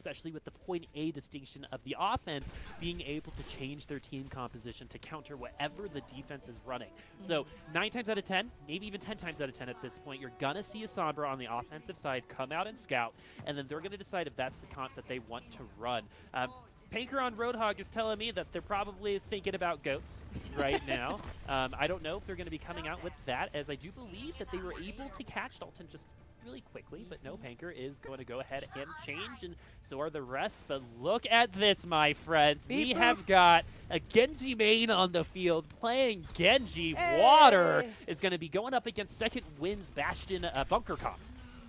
especially with the point A distinction of the offense being able to change their team composition to counter whatever the defense is running. So 9 times out of 10, maybe even 10 times out of 10 at this point, you're going to see a Sombra on the offensive side come out and scout, and then they're going to decide if that's the comp that they want to run. Panker on Roadhog is telling me that they're probably thinking about goats right now. I don't know if they're going to be coming out with that, as I do believe that they were able to catch Dalton just really quickly, but no, Panker is going to go ahead and change, and so are the rest. But look at this, my friends. We have got a Genji main on the field playing Genji. Hey. Water is going to be going up against Second Wind's Bastion Bunker Comp.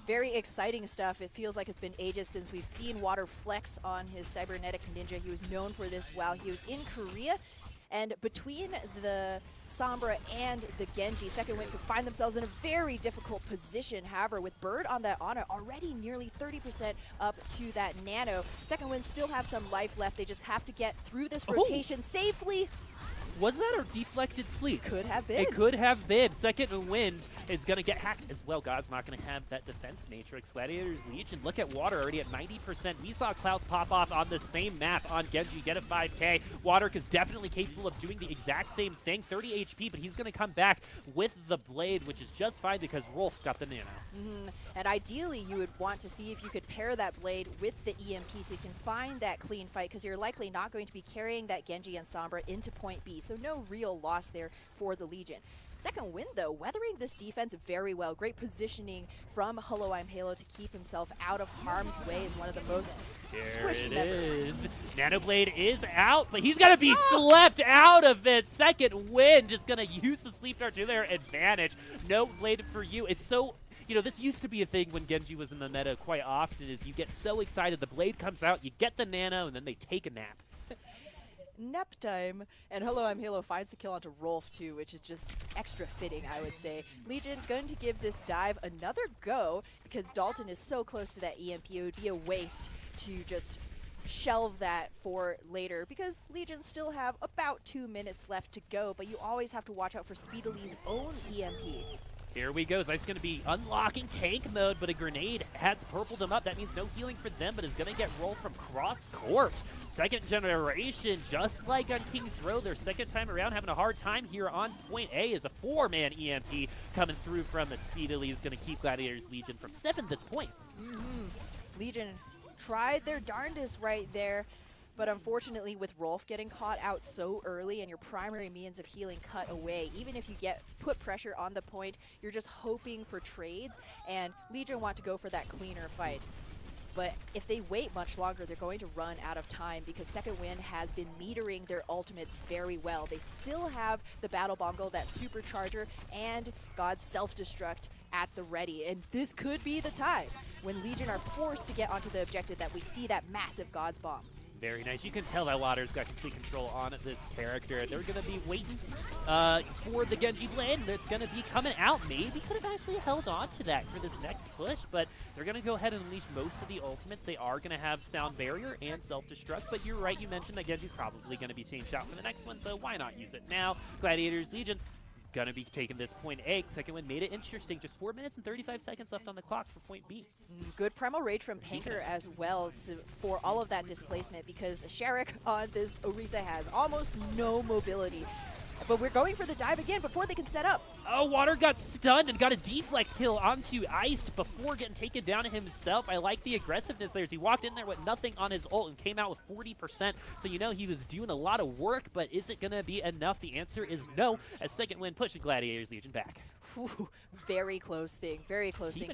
Very exciting stuff. It feels like it's been ages since we've seen Water flex on his cybernetic ninja. He was known for this while he was in Korea. And between the Sombra and the Genji, Second Wind could find themselves in a very difficult position. However, with Bird on that Ana, already nearly 30% up to that Nano, Second Wind still have some life left. They just have to get through this rotation safely. Was that a deflected sleep? Could have been. It could have been. Second Wind is going to get hacked as well. God's not going to have that defense matrix. Gladiators Legion, look at Water already at 90%. We saw Klaus pop off on the same map on Genji, get a 5K. Water is definitely capable of doing the exact same thing. 30 HP, but he's going to come back with the Blade, which is just fine because Rolf's got the Nano. And ideally, you would want to see if you could pair that Blade with the EMP so you can find that clean fight, because you're likely not going to be carrying that Genji and Sombra into point B. So no real loss there for the Legion. Second Wind, though, weathering this defense very well. Great positioning from Hello, I'm Halo to keep himself out of harm's way as one of the most squishy members. Nanoblade is out, but he's going to be slept out of it. Second Wind just going to use the sleep dart to their advantage. No Blade for you. It's so... You know, this used to be a thing when Genji was in the meta quite often, is you get so excited, the Blade comes out, you get the Nano, and then they take a nap. Nap time. And Hello, I'm Halo finds the kill onto Rolf too, which is just extra fitting, I would say. Legion going to give this dive another go because Dalton is so close to that EMP. It would be a waste to just shelve that for later because Legion still have about 2 minutes left to go, but you always have to watch out for Speedily's own EMP. Here we go. Zeiss going to be unlocking tank mode, but a grenade has purpled him up. That means no healing for them, but is going to get rolled from cross court. Second generation, just like on King's Row, their second time around, having a hard time here on point A is a 4-man EMP coming through from the Speedily is going to keep Gladiators Legion from sniffing this point. Legion tried their darndest right there. But unfortunately, with Rolf getting caught out so early and your primary means of healing cut away, even if you put pressure on the point, you're just hoping for trades, and Legion want to go for that cleaner fight. But if they wait much longer, they're going to run out of time because Second Wind has been metering their ultimates very well. They still have the Battle Bongo, that Supercharger, and God's Self-Destruct at the ready. And this could be the time when Legion are forced to get onto the objective that we see that massive God's Bomb. Very nice. You can tell that Water's got complete control on this character. They're going to be waiting for the Genji Blade that's going to be coming out. Maybe could have actually held on to that for this next push, but they're going to go ahead and unleash most of the ultimates. They are going to have Sound Barrier and Self-Destruct, but you're right. You mentioned that Genji's probably going to be changed out for the next one, so why not use it now? Gladiators Legion gonna be taking this point A. Second Wind made it interesting. Just 4 minutes and 35 seconds left on the clock for point B. Good Primal Rage from Panker as well for all of that displacement because Sherrick on this Orisa has almost no mobility. But we're going for the dive again before they can set up. Oh, Water got stunned and got a deflect kill onto Iced before getting taken down himself. I like the aggressiveness there as he walked in there with nothing on his ult and came out with 40%. So you know he was doing a lot of work, but is it going to be enough? The answer is no, as Second Wind pushes Gladiators Legion back. Whew, very close thing, very close thing.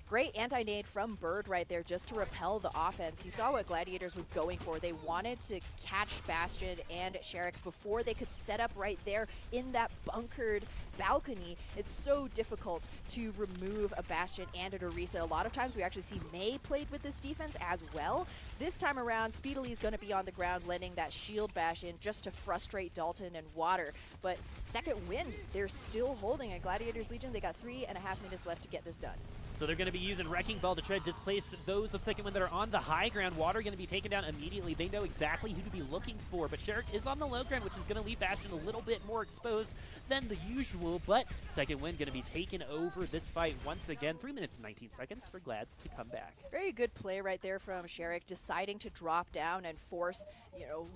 Great anti-nade from Bird right there just to repel the offense. You saw what Gladiators was going for. They wanted to catch Bastion and Sherrick before they could set up right there in that bunkered balcony. It's so difficult to remove a Bastion and an Orisa. A lot of times we actually see Mei played with this defense as well. This time around, Speedily is going to be on the ground letting that shield bash in just to frustrate Dalton and Water. But Second Wind, they're still holding. At Gladiators Legion, they got 3.5 minutes left to get this done. So they're going to be using Wrecking Ball to try to displace those of Second Wind that are on the high ground. Water going to be taken down immediately. They know exactly who to be looking for, but Sherrick is on the low ground, which is going to leave Bastion a little bit more exposed than the usual, but Second Wind going to be taking over this fight once again. 3 minutes and 19 seconds for Glads to come back. Very good play right there from Sherrick, deciding to drop down and force,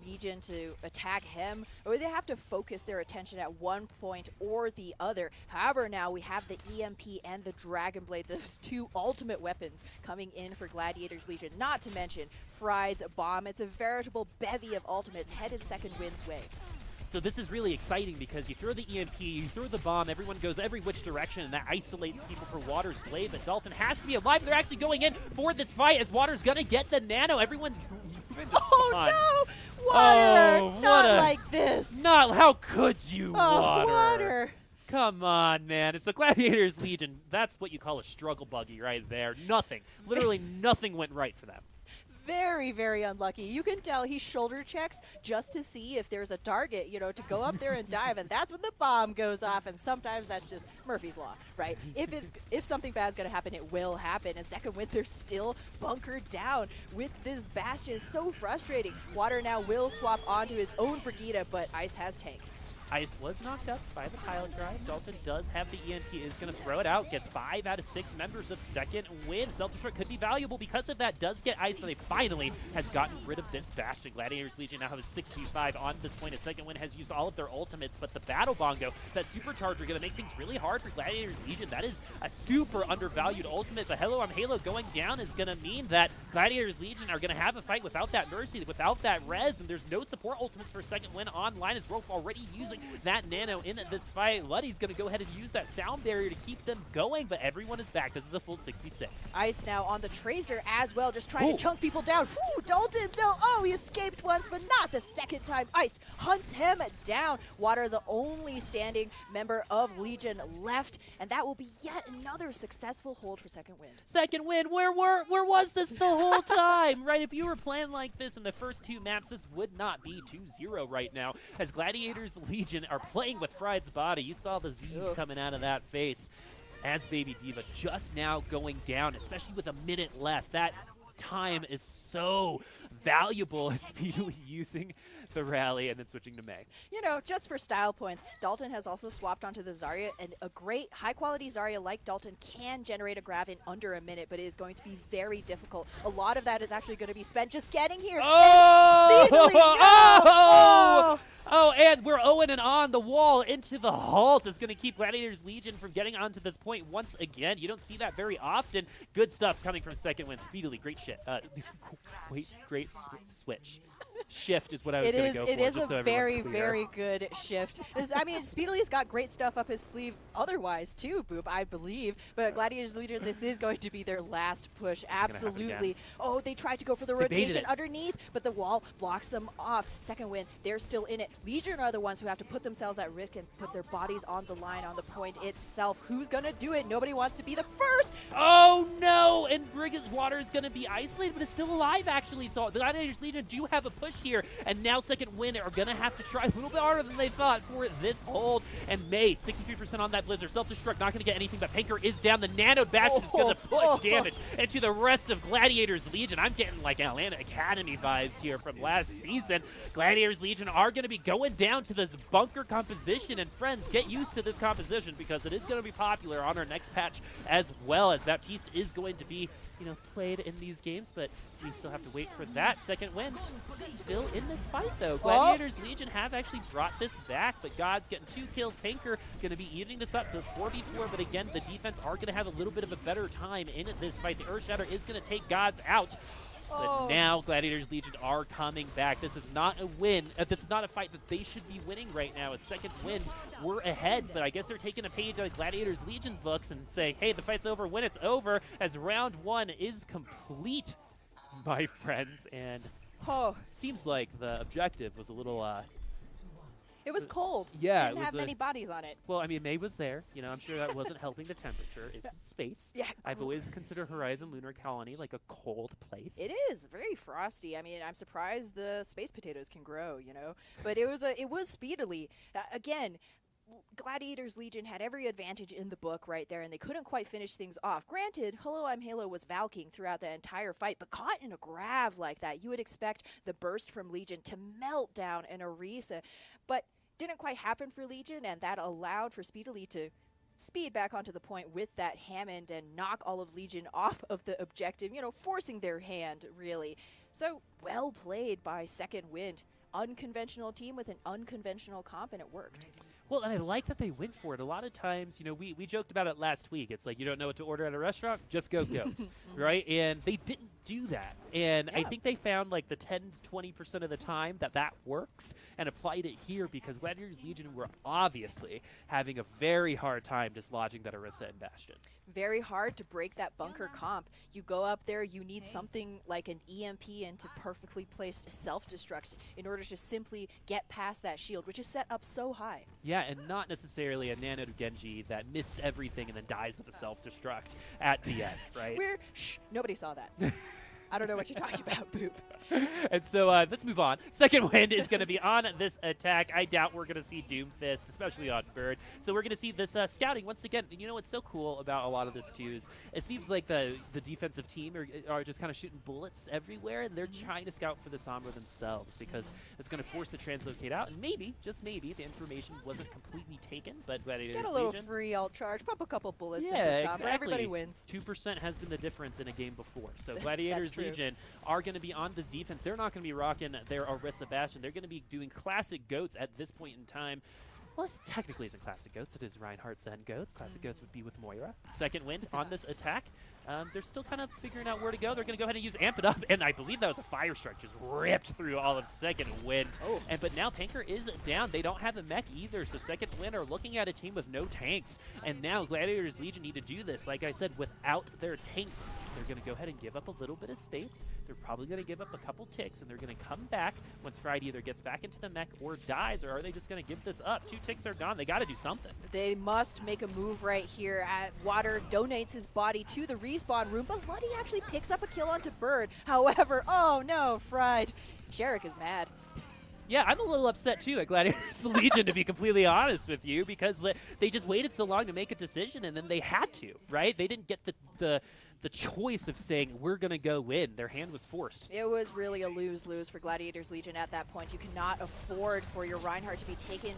Legion to attack him, or they have to focus their attention at one point or the other. However, now we have the EMP and the Dragon Blade, those two ultimate weapons coming in for Gladiators Legion, not to mention Fried's bomb. It's a veritable bevy of ultimates headed Second Wind's way. So this is really exciting because you throw the EMP, you throw the bomb, everyone goes every which direction, and that isolates people for Water's Blade, but Dalton has to be alive. They're actually going in for this fight as Water's going to get the nano. Everyone's oh no! Water! Not like this! Not, how could you, oh, Water! Come on, man. It's the Gladiators Legion. That's what you call a struggle buggy right there. Nothing. Literally nothing went right for them. Very, very unlucky. You can tell he shoulder checks just to see if there's a target, to go up there and dive, and that's when the bomb goes off, and sometimes that's just Murphy's Law, right? If something bad's going to happen, it will happen, and Second Wind, they're still bunkered down with this Bastion. It's so frustrating. Water now will swap onto his own Brigida, but Ice has tank. Ice was knocked up by the pilot drive. Dalton does have the EMP, is going to throw it out. Gets 5 out of 6 members of Second Wind. Self-destruct could be valuable because of that. Does get Ice, but they finally has gotten rid of this Bastion. Gladiators Legion now have a 6v5 on this point as Second Wind has used all of their ultimates, but the Battle Bongo, that Supercharger, going to make things really hard for Gladiators Legion. That is a super undervalued ultimate, but Hello, I'm Halo going down is going to mean that Gladiators Legion are going to have a fight without that Mercy, without that Res, and there's no support ultimates for Second Wind online as Rolf already using that nano in this fight. Luddy's going to go ahead and use that sound barrier to keep them going, but everyone is back. This is a full 6v6. Ice now on the Tracer as well, just trying to chunk people down. Ooh, Dalton, though, oh, he escaped once, but not the second time. Ice hunts him down. Water, the only standing member of Legion left, and that will be yet another successful hold for Second Wind. Second Wind, where was this the whole time, right? If you were playing like this in the first 2 maps, this would not be 2-0 right now, as Gladiators Legion are playing with Fried's body. You saw the Z's coming out of that face as Baby Diva just now going down, especially with a minute left. That time is so valuable, speedily using the rally and then switching to May. Just for style points, Dalton has also swapped onto the Zarya, and a great high-quality Zarya like Dalton can generate a grab in under a minute, but it is going to be very difficult. A lot of that is actually going to be spent just getting here. Oh! Speedily, no! Oh, and we're 0 and on. The wall into the halt is going to keep Gladiators Legion from getting onto this point once again. You don't see that very often. Good stuff coming from Second Wind. Speedily, great shit. Great switch. Shift is what I was going to go for. It is a very, very good shift. Speedily's got great stuff up his sleeve otherwise, too, Boop, I believe. But Gladiators Legion, this is going to be their last push. Absolutely. Oh, they tried to go for the rotation underneath, but the wall blocks them off. Second Wind, they're still in it. Legion are the ones who have to put themselves at risk and put their bodies on the line on the point itself. Who's going to do it? Nobody wants to be the first. Oh, no! And Brigand's Water is going to be isolated, but it's still alive, actually. So the Gladiators Legion do have a push here, and now Second Wind are going to have to try a little bit harder than they thought for this hold. And May, 63% on that Blizzard. Self-destruct, not going to get anything, but Panker is down. The Nano Bastion is going to push damage into the rest of Gladiators Legion. I'm getting like Atlanta Academy vibes here from last season. Gladiators Legion are going to be going down to this bunker composition, and friends, get used to this composition because it is going to be popular on our next patch as well, as Baptiste is going to be, played in these games, but we still have to wait for that. Second Wind still in this fight, though. Gladiators Legion have actually brought this back, but God's getting 2 kills. Panker going to be eating this up, so it's 4v4, but again, the defense are going to have a little bit of a better time in this fight. The Earthshatter is going to take Gods out. But now Gladiators Legion are coming back. This is not a win. This is not a fight that they should be winning right now. As Second Wind were ahead, but I guess they're taking a page out of Gladiators Legion books and say, hey, the fight's over when it's over, as round 1 is complete, my friends. And seems like the objective was a little It was cold. Yeah. Didn't have many bodies on it. Well, I mean, May was there. I'm sure that wasn't helping the temperature. It's in space. Yeah. I've always considered Horizon Lunar Colony like a cold place. It is very frosty. I mean, I'm surprised the space potatoes can grow, But it was speedily. Again, Gladiators Legion had every advantage in the book right there, and they couldn't quite finish things off. Granted, Hello, I'm Halo was Valking throughout the entire fight, but caught in a grab like that, you would expect the burst from Legion to melt down an Orisa, but didn't quite happen for Legion, and that allowed for Speedily to speed back onto the point with that Hammond and knock all of Legion off of the objective, you know, forcing their hand, really. So, well played by Second Wind. Unconventional team with an unconventional comp, and it worked. Well, and I like that they went for it. A lot of times, you know, we joked about it last week. It's like, you don't know what to order at a restaurant, just go goats, right? And they didn't do that. And I think they found like the 10 to 20% of the time that works and applied it here, because Gladiators Legion were obviously having a very hard time dislodging that Orisa and Bastion. Very hard to break that bunker comp. You go up there, you need something like an EMP into perfectly placed self-destruct in order to simply get past that shield, which is set up so high. Yeah, and not necessarily a Nano Genji that missed everything and then dies of a self-destruct at the end, right? Shh, nobody saw that. I don't know what you're talking about, Boop. And so let's move on. Second Wind is going to be on this attack. I doubt we're going to see Doomfist, especially on Bird. So we're going to see this scouting once again. And you know what's so cool about a lot of this, too, is it seems like the defensive team are just kind of shooting bullets everywhere, and they're trying to scout for the Sombra themselves, because it's going to force the translocate out. And maybe, just maybe, the information wasn't completely taken, but Gladiators Get a little free alt charge, pop a couple bullets into Sombra. Exactly. Everybody wins. 2% has been the difference in a game before. So Gladiators Legion are going to be on this defense. They're not going to be rocking their Orisa Bastion. They're going to be doing classic goats at this point in time. Well, this technically isn't classic goats. It is Reinhardt's and goats. Classic goats would be with Moira. Second Wind on this attack. They're still kind of figuring out where to go. They're going to go ahead and use Amp It Up, and I believe that was a Fire Strike just ripped through all of Second Wind. But now Panker is down. They don't have a mech either, so Second Wind are looking at a team with no tanks. And now Gladiators Legion need to do this, like I said, without their tanks. They're going to go ahead and give up a little bit of space. They're probably going to give up a couple ticks, and they're going to come back once Friday either gets back into the mech or dies, or are they just going to give this up? 2 ticks are gone. They got to do something. They must make a move right here. Water donates his body to the respawn room, but Luddy actually picks up a kill onto Bird. However, oh no, Fried. Sherrick is mad. Yeah, I'm a little upset too at Gladiators Legion, to be completely honest with you, because they just waited so long to make a decision, and then they had to, right? They didn't get the choice of saying, we're going to go win. Their hand was forced. It was really a lose-lose for Gladiators Legion at that point. You cannot afford for your Reinhardt to be taken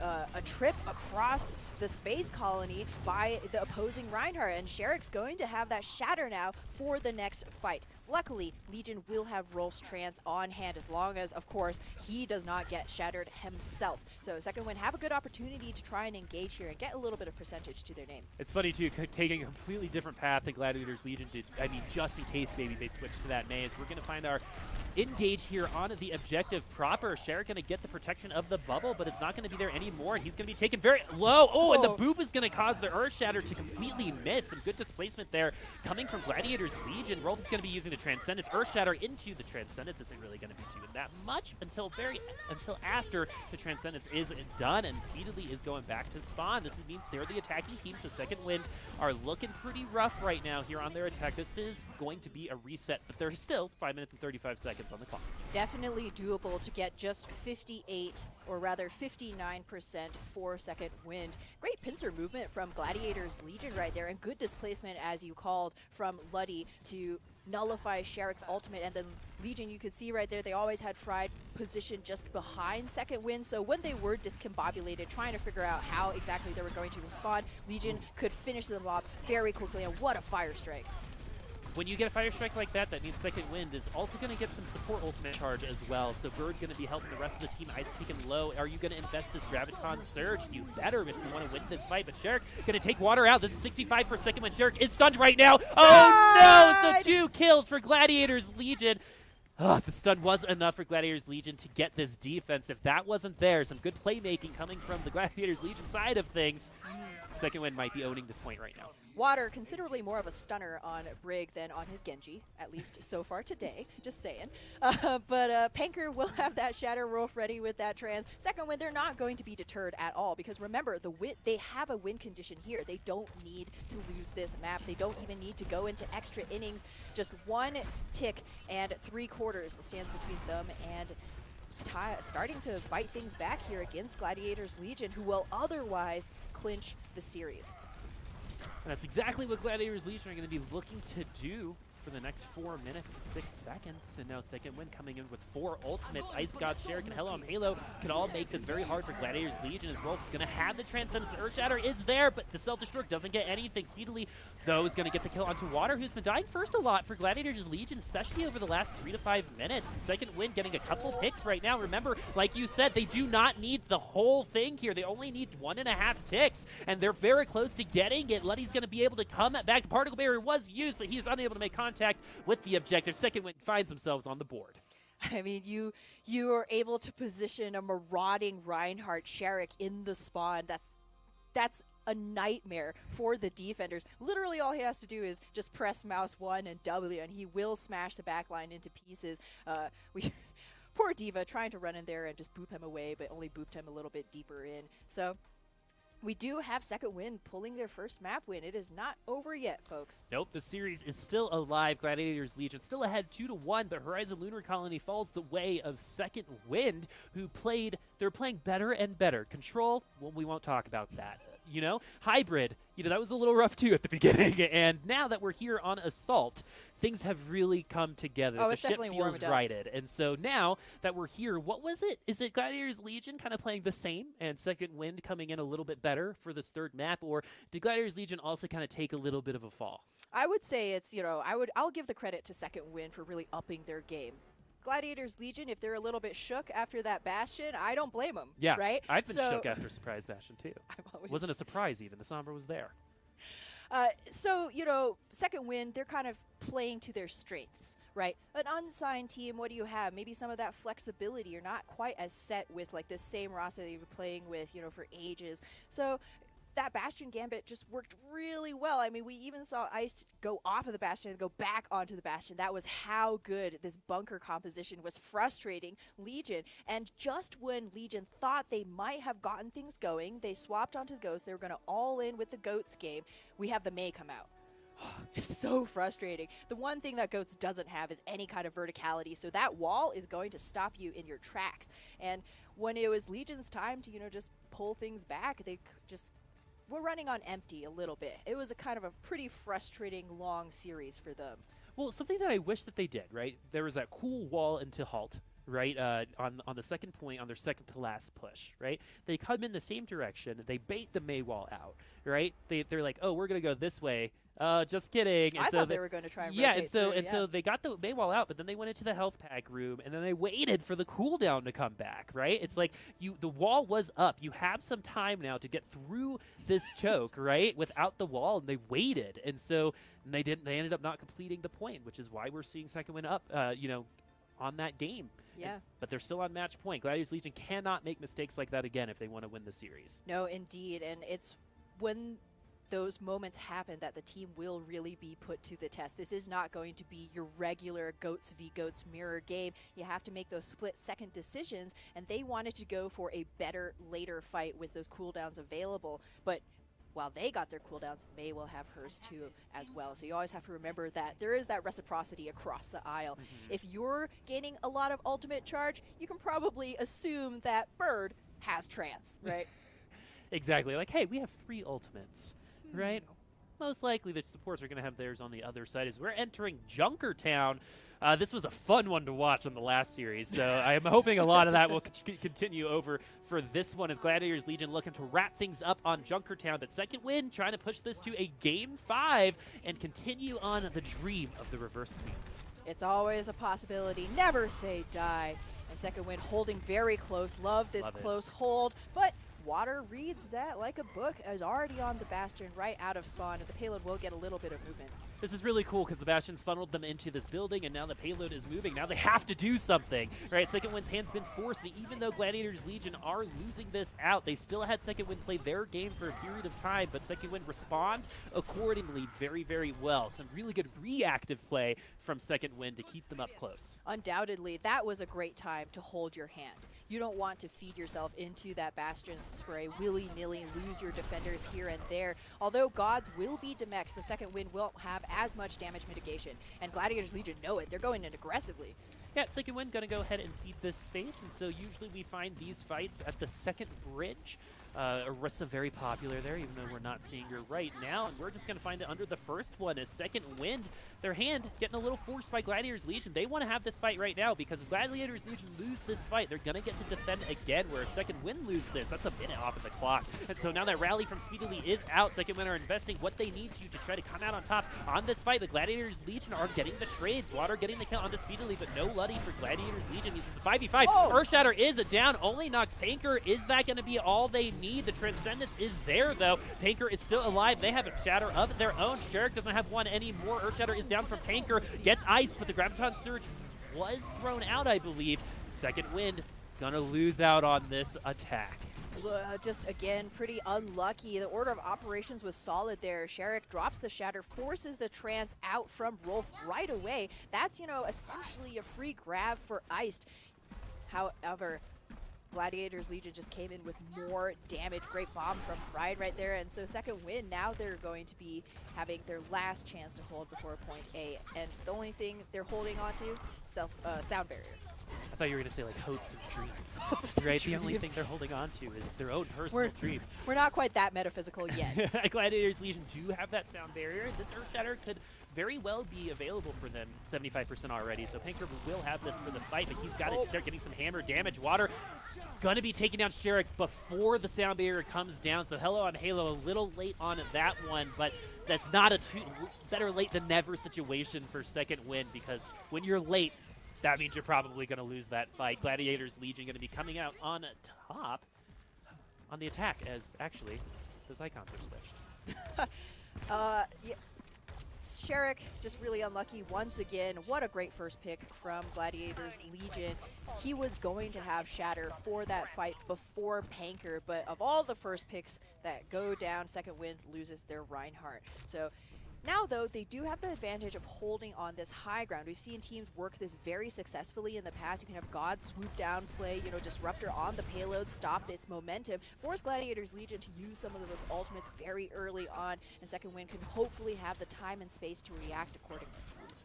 a trip across the space colony by the opposing Reinhardt, and Sherrick's going to have that shatter now for the next fight. Luckily, Legion will have Rolf's trance on hand, as long as, of course, he does not get shattered himself. So Second Wind have a good opportunity to try and engage here and get a little bit of percentage to their name. It's funny, too, taking a completely different path than Gladiators Legion did. I mean, just in case maybe they switched to that maze. We're going to find our engage here on the objective proper. Sherrick going to get the protection of the bubble, but it's not going to be there anymore, and he's going to be taken very low. Oh, and the boop is going to cause the Earth Shatter to completely miss. Some good displacement there coming from Gladiators Legion. Rolf is going to be using the Transcendence. Earth Shatter into the Transcendence isn't really going to be doing that much until after the Transcendence is done, and Speedily is going back to spawn. This means they're the attacking team, so Second Wind are looking pretty rough right now here on their attack. This is going to be a reset, but there's still 5 minutes and 35 seconds on the clock. Definitely doable to get just 58, or rather 59% for Second Wind. Great pincer movement from Gladiators Legion right there, and good displacement, as you called, from Luddy to nullify Sherrick's ultimate. And then Legion, you could see right there, they always had Fried positioned just behind Second Wind, so when they were discombobulated, trying to figure out how exactly they were going to respond, Legion could finish them off very quickly, and what a Fire Strike. When you get a Fire Strike like that, that means Second Wind is also going to get some support ultimate charge as well. So Bird going to be helping the rest of the team ice taken low. Are you going to invest this Graviton Surge? You better if you want to win this fight. But Sherrick going to take water out. This is 65 for Second Wind. Sherrick is stunned right now. Oh no! So 2 kills for Gladiators Legion. The stun was enough for Gladiators Legion to get this defense. If that wasn't there, some good playmaking coming from the Gladiators Legion side of things. Second Wind might be owning this point right now. Water, considerably more of a stunner on Brig than on his Genji, at least so far today, just saying. But Panker will have that Shatter Rolf ready with that trans. Second Wind, they're not going to be deterred at all, because remember, they have a win condition here. They don't need to lose this map. They don't even need to go into extra innings. Just 1 tick and 3/4 stands between them and starting to fight things back here against Gladiators Legion, who will otherwise clinch the series. And that's exactly what Gladiators Legion are going to be looking to do for the next 4 minutes and 6 seconds. And now Second Wind coming in with 4 ultimates. Ice God, Sherrick, and Hello, Halo can all make this very hard for Gladiators Legion, as Rolf's going to have the Transcendence. Earthshatter is there, but the Self-Destruct doesn't get anything speedily, though is going to get the kill onto Water, who's been dying first a lot for Gladiators Legion, especially over the last 3 to 5 minutes. And Second Wind getting a couple picks right now. Remember, like you said, they do not need the whole thing here. They only need 1.5 ticks, and they're very close to getting it. Luddy's going to be able to come back. The Particle Barrier was used, but he is unable to make contact with the objective. Second Wind finds themselves on the board. I mean, you are able to position a marauding Reinhardt Sherrick in the spawn. That's a nightmare for the defenders. Literally all he has to do is just press mouse 1 and W, and he will smash the backline into pieces. Poor D.Va trying to run in there and just boop him away, but only booped him a little bit deeper in. So we do have Second Wind pulling their first map win. It is not over yet, folks. Nope, the series is still alive. Gladiators Legion still ahead 2-1, but Horizon Lunar Colony falls the way of Second Wind, who they're playing better and better. Control, well, we won't talk about that. You know, Hybrid, that was a little rough too at the beginning. And now that we're here on Assault, things have really come together. Oh, the it's ship definitely feels warmed up. righted. And so now that we're here, what was it? Is it Gladiators Legion kind of playing the same and Second Wind coming in a little bit better for this third map? Or did Gladiators Legion also kind of take a little bit of a fall? I would say it's, I'll give the credit to Second Wind for really upping their game. Gladiators Legion, if they're a little bit shook after that Bastion, I don't blame them. Yeah, right? I've been shook after Surprise Bastion too. Wasn't a shook. surprise even. The Sombra was there. Second Wind, they're kind of playing to their strengths, right? An unsigned team, what do you have? Maybe some of that flexibility. You're not quite as set with like this same roster that you've been playing with, for ages. So that Bastion Gambit just worked really well. I mean, we even saw Ice go off of the Bastion and go back onto the Bastion. That was how good this bunker composition was, frustrating Legion. And just when Legion thought they might have gotten things going, they swapped onto the Ghost. They were going to all in with the Goats game. We have the Mei come out. It's so frustrating. The one thing that Goats doesn't have is any kind of verticality, so that wall is going to stop you in your tracks. And when it was Legion's time to, just pull things back, we're running on empty a little bit. It was a kind of a pretty frustrating long series for them. Well, something that I wish that they did, right? There was that cool wall into halt, right? On the second point, on their second to last push, right? They come in the same direction. They bait the Mei wall out, right? They're like, oh, we're gonna go this way. Just kidding. And I thought they were going to try and rotate so they got the Mei wall out, but then they went into the health pack room, and then they waited for the cooldown to come back, right? It's like the wall was up. You have some time now to get through this choke, right? Without the wall, and they waited, and so they didn't. They ended up not completing the point, which is why we're seeing Second Wind up, on that game. Yeah. But they're still on match point. Gladiators Legion cannot make mistakes like that again if they want to win the series. No, indeed, and it's when those moments happen that the team will really be put to the test. This is not going to be your regular Goats v Goats mirror game. You have to make those split-second decisions, and they wanted to go for a better later fight with those cooldowns available. But while they got their cooldowns, Mei will have hers too as well. So you always have to remember that there is that reciprocity across the aisle. If you're gaining a lot of ultimate charge, you can probably assume that Bird has trance, right? Exactly. Like, hey, we have 3 ultimates. Right? Most likely the supports are going to have theirs on the other side as we're entering Junkertown. This was a fun one to watch on the last series, so I'm hoping a lot of that will continue over for this one as Gladiators Legion looking to wrap things up on Junkertown. But Second Wind trying to push this to a Game 5 and continue on the dream of the reverse sweep. It's always a possibility. Never say die. And Second Wind holding very close. Love this close hold, but Water reads that like a book, is already on the Bastion right out of spawn, and the payload will get a little bit of movement. This is really cool because the Bastions funneled them into this building, and now the payload is moving. Now they have to do something, right? Second Wind's hand's been forced, and even though Gladiators Legion are losing this out, they still had Second Wind play their game for a period of time, but Second Wind respond accordingly very, very well. Some really good reactive play from Second Wind to keep them up close. Undoubtedly, that was a great time to hold your hand. You don't want to feed yourself into that Bastion's spray willy-nilly, lose your defenders here and there. Although Gods will be demexed, so Second Wind won't have as much damage mitigation. And Gladiators Legion know it. They're going in aggressively. Yeah, second wind gonna go ahead and cede this space, and so usually we find these fights at the second bridge. Orisa very popular there, even though we're not seeing her right now, and we're just going to find it under the first one as second wind. Their hand getting a little forced by Gladiators Legion. They want to have this fight right now because if Gladiators Legion lose this fight, they're going to get to defend again, where if second wind lose this, that's a minute off of the clock. And so now that rally from Speedily is out, second wind are investing what they need to try to come out on top on this fight. The Gladiators Legion are getting the trades. Water getting the kill onto Speedily, but no Luddy for Gladiators Legion. This is a 5v5. Oh. Earthshatter is a down, only knocks Panker. Is that going to be all they need? The Transcendence is there, though. Panker is still alive. They have a Shatter of their own. Sherrick doesn't have one anymore. Earthshatter is down from Panker. Gets iced, but the Graviton Surge was thrown out, I believe. Second wind gonna lose out on this attack. Just, again, pretty unlucky. The order of operations was solid there. Sherrick drops the Shatter, forces the Trance out from Rolf right away. That's, you know, essentially a free grab for Iced. However, Gladiators Legion just came in with more damage. Great bomb from Pride right there. And so second win, now they're going to be having their last chance to hold before point A. And the only thing they're holding on to, sound barrier. I thought you were going to say like hopes and dreams. Right? The only thing they're holding on to is their own personal dreams. We're not quite that metaphysical yet. Gladiators Legion do have that sound barrier. This Earthshatter could very well be available for them 75% already. So Panker will have this for the fight, but he's got to start getting some hammer damage. Water gonna be taking down Sherrick before the sound barrier comes down. So Hello on Halo, a little late on that one, but that's not a better late than never situation for second win, because when you're late, that means you're probably gonna lose that fight. Gladiators Legion gonna be coming out on top on the attack, as actually those icons are switched. Yeah. Sherrick just really unlucky once again. What a great first pick from Gladiators Legion. He was going to have Shatter for that fight before Panker, but of all the first picks that go down, second wind loses their Reinhardt. So now, though, they do have the advantage of holding on this high ground. We've seen teams work this very successfully in the past. You can have God swoop down play, you know, Disruptor on the payload, stopped its momentum, force Gladiators Legion to use some of those ultimates very early on, and second wind can hopefully have the time and space to react accordingly.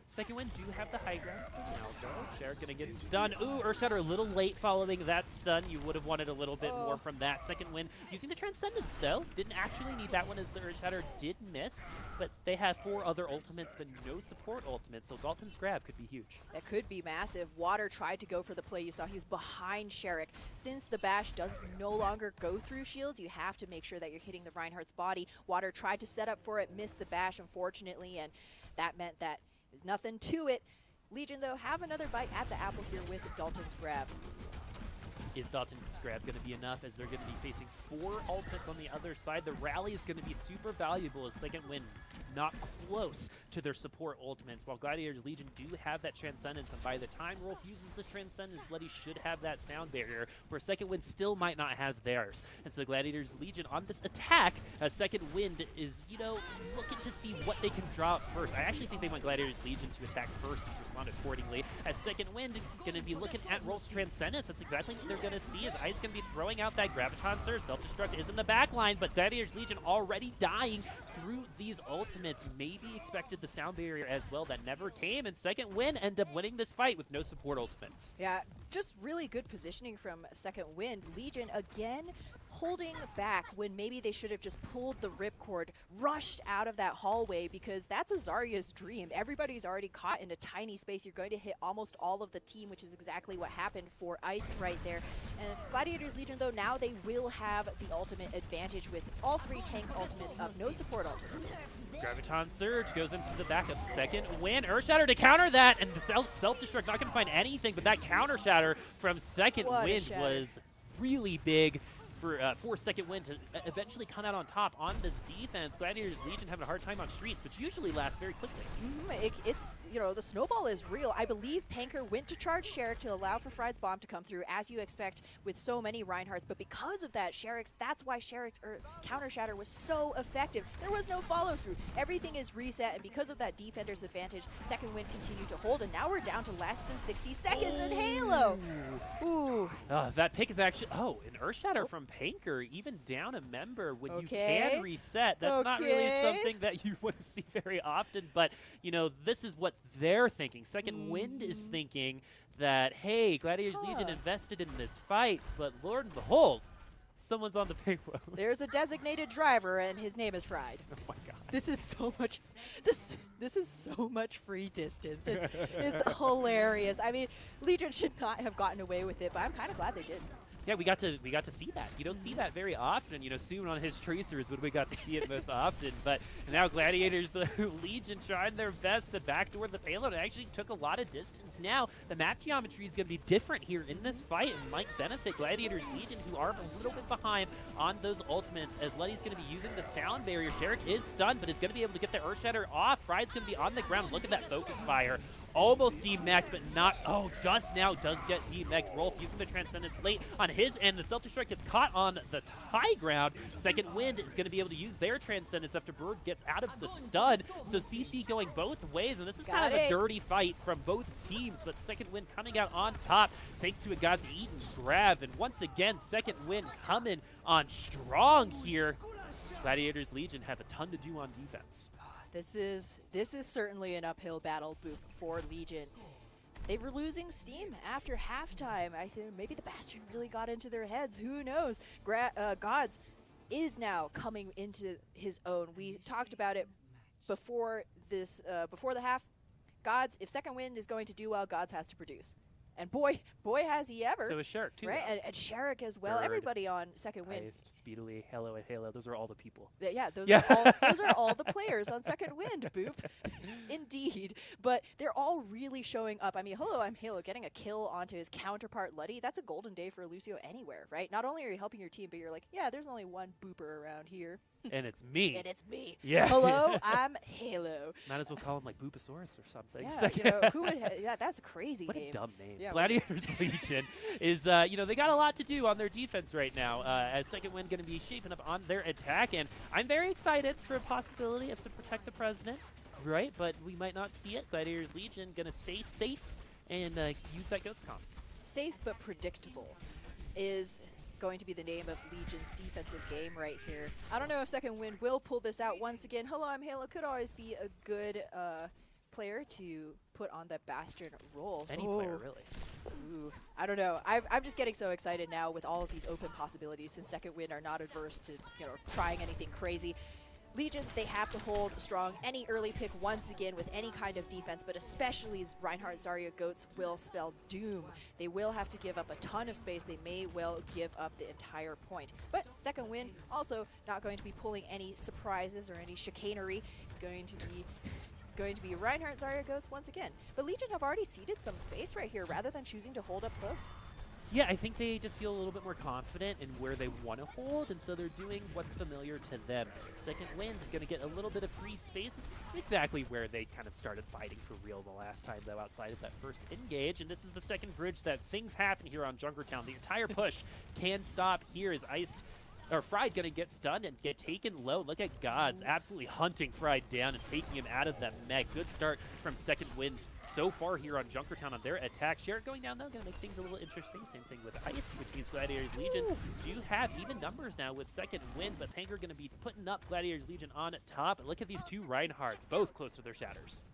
Second wind do have the high ground for now, though. Sherrick gonna get stunned. Ooh, Earthshatter a little late following that stun. You would have wanted a little bit more from that. Second wind using the Transcendence, though. Didn't actually need that one as the Earthshatter did miss, but they have 4 other ultimates, but no support ultimates, so Dalton's grab could be huge. That could be massive. Water tried to go for the play. You saw he was behind Sherrick. Since the bash does no longer go through shields, you have to make sure that you're hitting the Reinhardt's body. Water tried to set up for it, missed the bash, unfortunately, and that meant that there's nothing to it. Legion, though, have another bite at the apple here with Dalton's grab. Is Dalton's grab going to be enough, as they're going to be facing 4 ultimates on the other side? The rally is going to be super valuable as second win not close to their support ultimates, while Gladiators Legion do have that Transcendence, and by the time Rolf uses this Transcendence, Letty should have that sound barrier, where second wind still might not have theirs. And so Gladiators Legion on this attack, second wind is, you know, looking to see what they can draw first. I actually think they want Gladiators Legion to attack first and respond accordingly, as second wind going to be looking at Rolf's Transcendence. That's exactly what they're going to see, as Ice going to be throwing out that Graviton Surge. Self-destruct is in the back line, but Gladiators Legion already dying through these ultimates. Maybe expected the sound barrier as well, that never came, and second win end up winning this fight with no support ultimates. Yeah, just really good positioning from second wind. Legion again holding back when maybe they should have just pulled the ripcord, rushed out of that hallway, because that's a Zarya's dream. Everybody's already caught in a tiny space. You're going to hit almost all of the team, which is exactly what happened for Iced right there. And Gladiators Legion, though, now they will have the ultimate advantage with all 3 tank ultimates up, no support ultimates. Graviton Surge goes into the back of second win. Earthshatter to counter that, and the self-destruct not going to find anything, but that counter shatter from second wind was really big for second win to eventually come out on top on this defense. Gladiators Legion having a hard time on streets, which usually lasts very quickly. It's, you know, the snowball is real. I believe Panker went to charge Sherrick to allow for Fried's bomb to come through, as you expect with so many Reinhardts, but because of that, that's why Sherrick's counter shatter was so effective. There was no follow through. Everything is reset, and because of that defender's advantage, second win continued to hold, and now we're down to less than 60 seconds in Halo. Ooh. That pick is actually, an Earthshatter from from Panker, even down a member when you can reset. That's not really something that you want to see very often, but, you know, this is what they're thinking. Second Wind is thinking that, hey, Gladiators Legion invested in this fight, but Lord and behold, someone's on the payload. There's a designated driver, and his name is Fried. Oh my god. This is so much. This is so much free distance. It's hilarious. I mean, Legion should not have gotten away with it, but I'm kind of glad they did. Yeah, we got to see that. You don't see that very often. You know, soon on his tracers would we got to see it most often. But now Gladiators Legion trying their best to backdoor the payload. It actually took a lot of distance. Now the map geometry is going to be different here in this fight and might benefit Gladiators Legion, who are a little bit behind on those ultimates, as Letty's going to be using the sound barrier. Sherrick is stunned, but is going to be able to get the Earth Shatter off. Fried's going to be on the ground. Look at that focus fire. Almost demeched, but not. Oh, just now does get demeched. Rolf using the Transcendence late on his end. The Celtic Strike gets caught on the high ground. Second Wind is going to be able to use their Transcendence after Bird gets out of the stun. So CC going both ways, and this is kind of a dirty fight from both teams, but Second Wind coming out on top thanks to a God's Eaten grab. And once again, Second Wind coming on strong here. Gladiators Legion have a ton to do on defense. This is certainly an uphill battle for Legion. They were losing steam after halftime. I think maybe the Bastion really got into their heads. Who knows? Gods is now coming into his own. We talked about it before this, before the half. Gods, if Second Wind is going to do well, Gods has to produce. And boy has he ever. So is Sherrick too. Right, and Sherrick as well. Bird, everybody on Second Wind. Heist, Speedily, Halo, and Halo. Those are all the people. Yeah, those are all the players on Second Wind, Boop. Indeed. But they're all really showing up. I mean, Hello, I'm Halo, getting a kill onto his counterpart, Luddy. That's a golden day for Lucio anywhere, right? Not only are you helping your team, but you're like, yeah, there's only one Booper around here. And it's me. And it's me. Yeah. Hello, I'm Halo. Might as well call him like Boopasaurus or something. Yeah, you know, who would that's a crazy what name. A dumb name. Yeah, Gladiators Legion is, you know, they got a lot to do on their defense right now. As Second Wind going to be shaping up on their attack, and I'm very excited for a possibility of some Protect the President, right? But we might not see it. Gladiators Legion going to stay safe and use that Goats comp. Safe but predictable is going to be the name of Legion's defensive game right here. I don't know if Second Wind will pull this out once again. Hello, I'm Halo could always be a good player to put on that Bastion role. Any player, really. Ooh, I don't know. I'm just getting so excited now with all of these open possibilities, since Second Wind are not adverse to, you know, trying anything crazy. Legion, they have to hold strong. Any early pick once again with any kind of defense, but especially Reinhardt Zarya Goats will spell doom. They will have to give up a ton of space. They may well give up the entire point. But Second Wind also not going to be pulling any surprises or any chicanery. It's going to be Reinhardt Zarya Goats once again. But Legion have already ceded some space right here rather than choosing to hold up close. Yeah, I think they just feel a little bit more confident in where they want to hold, and so they're doing what's familiar to them. Second Wind going to get a little bit of free space. This is exactly where they kind of started fighting for real the last time, though, outside of that first engage. And this is the second bridge that things happen here on Junkertown. The entire push can stop here as Fried going to get stunned and get taken low. Look at Gods absolutely hunting Fried down and taking him out of that mech. Good start from Second Wind so far here on Junkertown on their attack. Sherrick going down, though, going to make things a little interesting. Same thing with Ice, which means Gladiators Legion do have even numbers now with Second Wind, but Panker going to be putting up Gladiators Legion on top. And look at these two Reinhardts, both close to their shatters.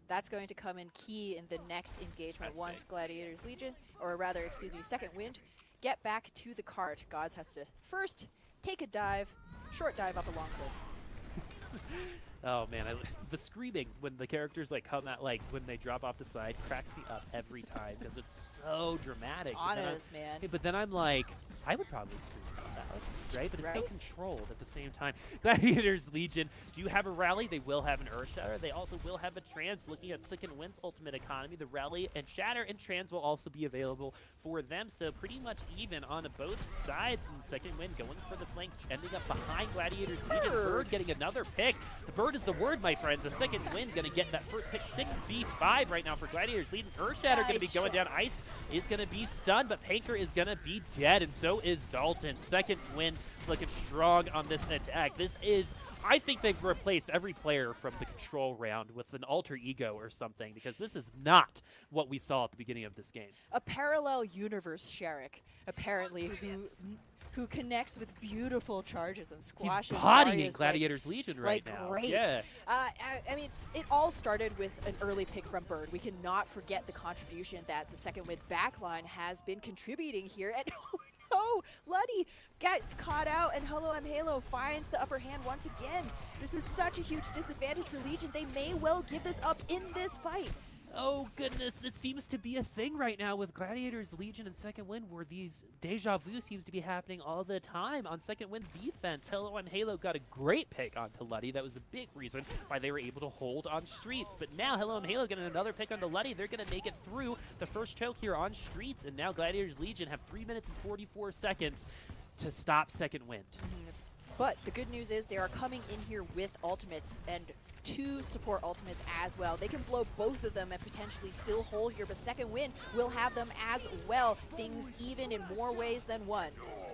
That's going to come in key in the next engagement. That's once big. Gladiators Legion, or rather, excuse me, Second Wind, get back to the cart. Gods has to first take a dive, short dive up a long cliff. Oh man, the screaming when the characters like come out, like when they drop off the side, cracks me up every time because it's so dramatic. Honest, man. But then I'm like, I would probably scream about that, right? But it's so controlled at the same time. Gladiators Legion do have a rally. They will have an Earth Shatter. They also will have a Trans. Looking at Second Wind's ultimate economy, the rally and Shatter and Trans will also be available for them. So pretty much even on both sides. And Second Wind going for the flank, ending up behind Gladiators Legion. Bird getting another pick. The Bird is the word, my friends. The Second Wind going to get that first pick. 6v5 right now for Gladiators Legion. Earth Shatter going to be going down. Ice is going to be stunned, but Panker is going to be dead, and so is Dalton. Second Wind looking strong on this attack. This is I think they've replaced every player from the control round with an alter ego or something, because this is not what we saw at the beginning of this game. A parallel universe Sherrick, apparently, who connects with beautiful charges and squashes. He's bodying Zarya's Gladiators Legion right like now. grapes. Yeah. I mean, it all started with an early pick from Bird. We cannot forget the contribution that the Second Wind backline has been contributing here. And oh no, Luddy gets caught out, and Hello I'm Halo finds the upper hand once again. This is such a huge disadvantage for Legion. They may well give this up in this fight. Oh goodness, it seems to be a thing right now with Gladiators, Legion, and Second Wind, where these deja vu seems to be happening all the time on Second Wind's defense. Hello I'm Halo got a great pick onto Luddy. That was a big reason why they were able to hold on Streets. But now Hello I'm Halo getting another pick onto Luddy. They're going to make it through the first choke here on Streets, and now Gladiators Legion have 3 minutes and 44 seconds to stop Second Wind. But the good news is they are coming in here with ultimates, and 2 support ultimates as well. They can blow both of them and potentially still hold here, but Second Wind will have them as well. Things even in more ways than one.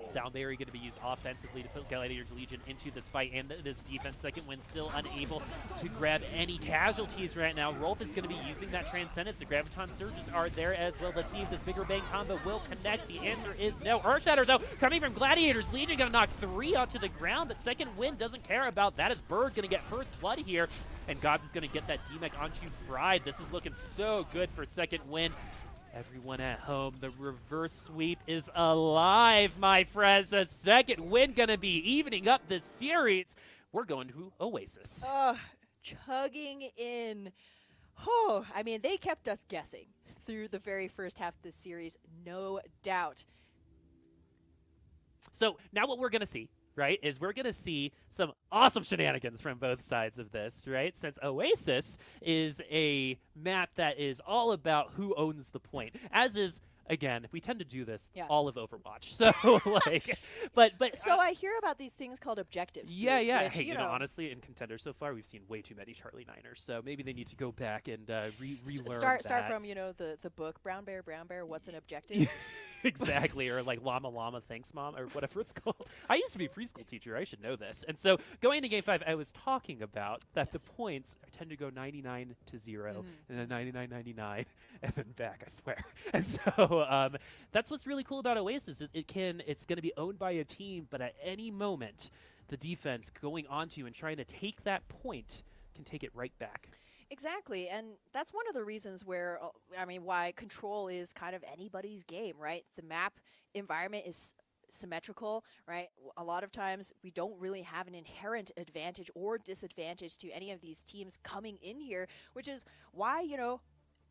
Soundberry going to be used offensively to put Gladiators Legion into this fight and this defense. Second Wind still unable to grab any casualties right now. Rolf is going to be using that Transcendence. The Graviton Surges are there as well. Let's see if this bigger bang combo will connect. The answer is no. Earthshatter, though, coming from Gladiators Legion, going to knock 3 onto the ground, but Second Wind doesn't care about that as Bird going to get first blood here, and Gods is going to get that DMEC onto Fried. This is looking so good for Second Wind. Everyone at home, the reverse sweep is alive, my friends. A Second Wind going to be evening up this series. We're going to Oasis. Chugging in. Oh, I mean, they kept us guessing through the very first half of this series, no doubt. So now what we're going to see, right, is we're going to see some awesome shenanigans from both sides of this, right? Since Oasis is a map that is all about who owns the point, as is, again, we tend to do this all of Overwatch. So, like, but so I hear about these things called objectives. Yeah, yeah. Which, hey, you know, honestly, in Contenders so far, we've seen way too many Charlie Niners. So maybe they need to go back and relearn start that. from, you know, the book Brown Bear, what's an objective? Exactly, or like Llama Llama Thanks Mom, or whatever it's called. I used to be a preschool teacher. I should know this. And so going into Game 5, I was talking about that the points tend to go 99 to 0, and then 99, 99, and then back, I swear. And so that's what's really cool about Oasis. Is it's going to be owned by a team, but at any moment, the defense going onto and trying to take that point can take it right back. Exactly, and that's one of the reasons where, I mean, why Control is kind of anybody's game, right? The map environment is symmetrical, right? A lot of times we don't really have an inherent advantage or disadvantage to any of these teams coming in here, which is why, you know,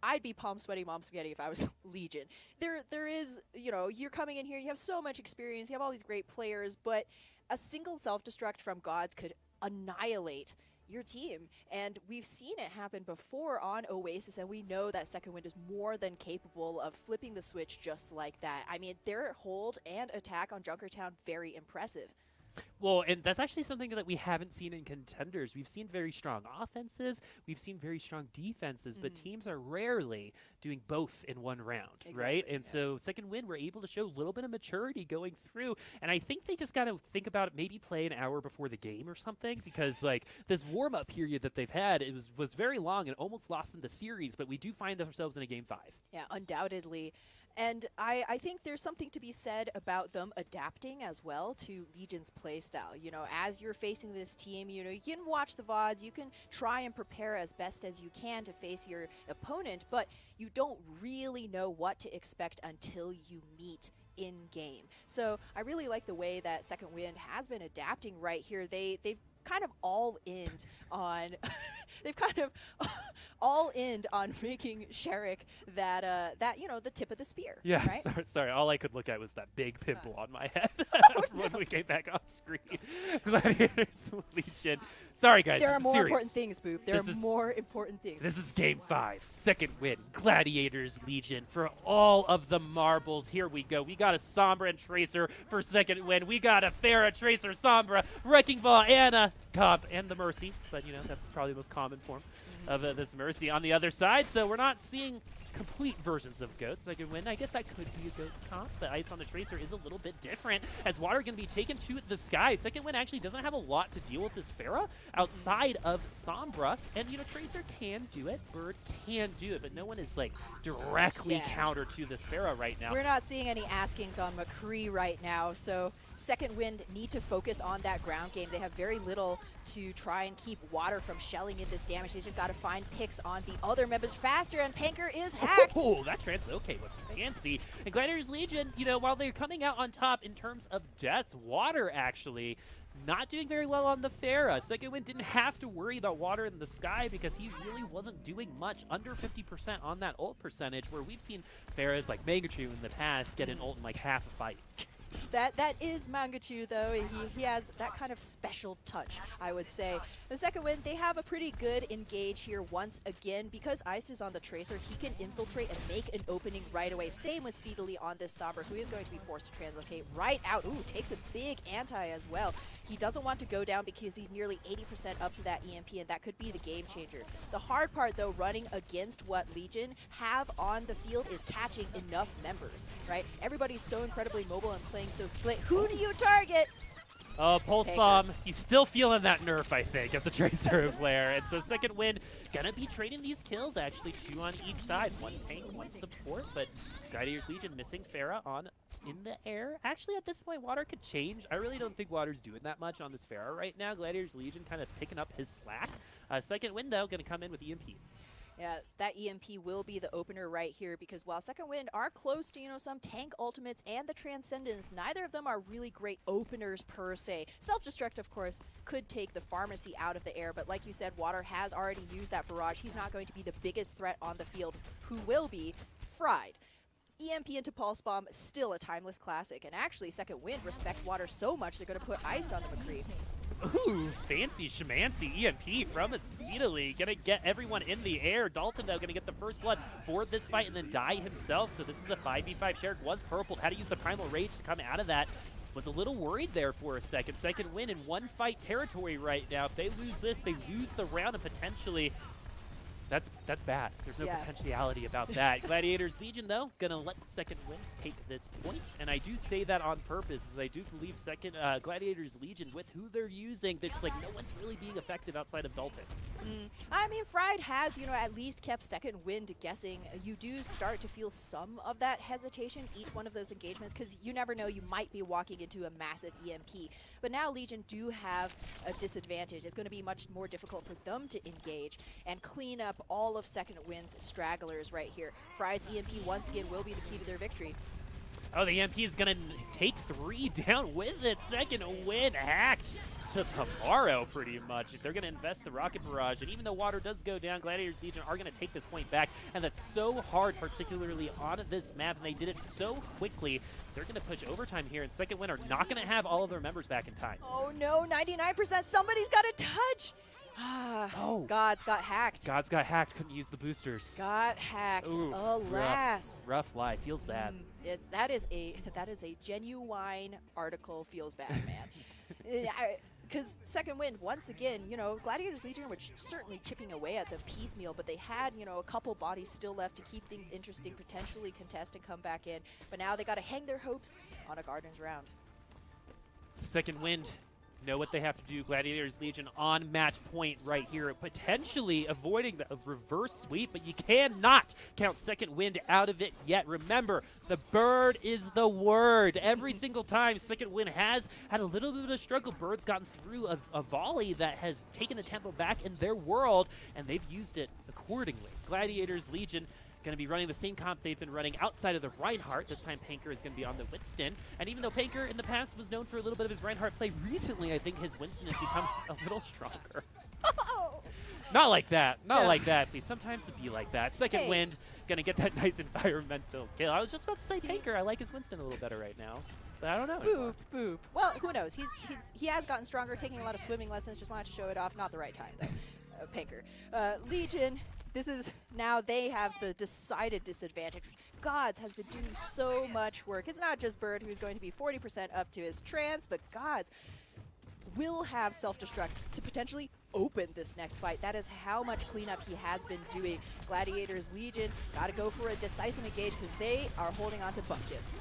I'd be palm sweaty mom spaghetti if I was Legion. There is, you know, you're coming in here, you have so much experience, you have all these great players, but a single self-destruct from Gods could annihilate your team, and we've seen it happen before on Oasis, and we know that Second Wind is more than capable of flipping the switch just like that. I mean, their hold and attack on Junkertown, very impressive. Well, and that's actually something that we haven't seen in Contenders. We've seen very strong offenses, we've seen very strong defenses, but teams are rarely doing both in one round, right? And so Second Wind were able to show a little bit of maturity going through, and I think they just got to think about maybe play an hour before the game or something, because like this warm-up period that they've had, it was very long and almost lost in the series, but we do find ourselves in a Game 5. Yeah, undoubtedly. And I think there's something to be said about them adapting as well to Legion's playstyle. You know, as you're facing this team, you know, you can watch the VODs, you can try and prepare as best as you can to face your opponent, but you don't really know what to expect until you meet in-game. So I really like the way that Second Wind has been adapting right here. They've kind of all-in on they've kind of all-in on making Sherrick that you know, the tip of the spear. Yeah, right? sorry. All I could look at was that big pimple on my head when we came back on screen. Gladiators Legion. Sorry, guys. There are more serious. Important things, Boop. There are more important things. This is Game 5. Second Wind. Gladiators Legion for all of the marbles. Here we go. We got a Sombra and Tracer for Second Wind. We got a Pharah, Tracer, Sombra, Wrecking Ball, Anna, Comp, and the Mercy. But, you know, that's probably the most common form of this Mercy on the other side. So we're not seeing complete versions of Goats. Second Wind, I guess that could be a Goats comp, but Ice on the Tracer is a little bit different as Water going to be taken to the sky. Second Wind actually doesn't have a lot to deal with this Pharah outside of Sombra, and you know, Tracer can do it, Bird can do it, but no one is like directly counter to this Pharah right now. We're not seeing any askings on McCree right now, so Second Wind need to focus on that ground game. They have very little to try and keep Water from shelling in this damage. They just got to find picks on the other members faster, and Panker is hacked. Oh, that translocate was fancy. And Gladiators Legion, you know, while they're coming out on top in terms of deaths, Water actually not doing very well on the Pharah. Second Wind didn't have to worry about Water in the sky because he really wasn't doing much, under 50% on that ult percentage, where we've seen Pharahs like Mangachu in the past get an ult in like half a fight. That is Mangachu, though. He has that kind of special touch, I would say. The Second Wind, they have a pretty good engage here once again. Because Ice is on the Tracer, he can infiltrate and make an opening right away. Same with Speedily on this Sombra, who is going to be forced to translocate right out. Ooh, takes a big anti as well. He doesn't want to go down because he's nearly 80% up to that EMP, and that could be the game changer. The hard part, though, running against what Legion have on the field is catching enough members, right? Everybody's so incredibly mobile and playing so split. Who do you target? Oh, Pulse Bomb. He's still feeling that nerf, I think, as a Tracer player. And so Second Wind gonna be trading these kills, actually, 2 on each side. 1 tank, 1 support, but Gladiators Legion missing Pharah on in the air. Actually, at this point, Water could change. I really don't think Water's doing that much on this Pharah right now. Gladiators Legion kind of picking up his slack. Second Wind, though, gonna come in with EMP. Yeah, that EMP will be the opener right here, because while Second Wind are close to, you know, some tank ultimates and the Transcendence, neither of them are really great openers per se. Self-destruct, of course, could take the Pharmacy out of the air, but like you said, Water has already used that barrage. He's not going to be the biggest threat on the field. Who will be? Fried. EMP into Pulse Bomb, still a timeless classic. And actually, Second Wind respect Water so much, they're going to put Iced on the McCree. Ooh, fancy shamancy EMP from a Speedily. Gonna get everyone in the air. Dalton, though, gonna get the first blood for this fight and then die himself. So this is a 5v5 share. Was purpled. Had to use the Primal Rage to come out of that. Was a little worried there for a second. Second Wind in 1 fight territory right now. If they lose this, they lose the round, and potentially that's bad. There's no potentiality about that. Gladiators Legion, though, gonna let Second Wind take this point, and I do say that on purpose, as I do believe Gladiators Legion, with who they're using, they're just like, no one's really being effective outside of Dalton. I mean, Fried has, you know, at least kept Second Wind guessing. You do start to feel some of that hesitation each one of those engagements, because you never know, you might be walking into a massive EMP. But now Legion do have a disadvantage. It's going to be much more difficult for them to engage and clean up all of Second Wind's stragglers right here. Fried's EMP once again will be the key to their victory. Oh, the EMP is going to take 3 down with it. Second Wind hacked to tomorrow, pretty much. They're going to invest the Rocket Barrage, and even though Water does go down, Gladiators Legion are going to take this point back, and that's so hard, particularly on this map, and they did it so quickly. They're going to push overtime here, and Second Wind are not going to have all of their members back in time. Oh no, 99%, somebody's got a touch! Oh. Gods got hacked. Gods got hacked, couldn't use the boosters. Got hacked, Ooh, alas. Rough life, feels bad. That is a genuine article, feels bad, man. Because Second Wind, once again, you know, Gladiators Legion were certainly chipping away at them piecemeal, but they had, you know, a couple bodies still left to keep things interesting, potentially contest and come back in. But now they got to hang their hopes on a Gardens round. Second Wind know what they have to do. Gladiators Legion on match point right here, potentially avoiding the reverse sweep, but you cannot count Second Wind out of it yet. Remember, the bird is the word. Every single time Second Wind has had a little bit of a struggle, Bird's gotten through a volley that has taken the tempo back in their world, and they've used it accordingly. Gladiators Legion going to be running the same comp they've been running outside of the Reinhardt. This time Panker is going to be on the Winston. And even though Panker in the past was known for a little bit of his Reinhardt play, recently I think his Winston has become a little stronger. Not like that. Not like that, please. Sometimes it be like that. Second Wind going to get that nice environmental kill. I was just about to say Panker. I like his Winston a little better right now. But I don't know anymore. Boop. Well, who knows? He has gotten stronger, taking a lot of swimming lessons. Just wanted to show it off. Not the right time, though. Panker. Legion. This is now they have the decided disadvantage. Gods has been doing so much work. It's not just Bird who's going to be 40% up to his trance, but Gods will have self-destruct to potentially open this next fight. That is how much cleanup he has been doing. Gladiators Legion got to go for a decisive engage because they are holding on to Bupkis.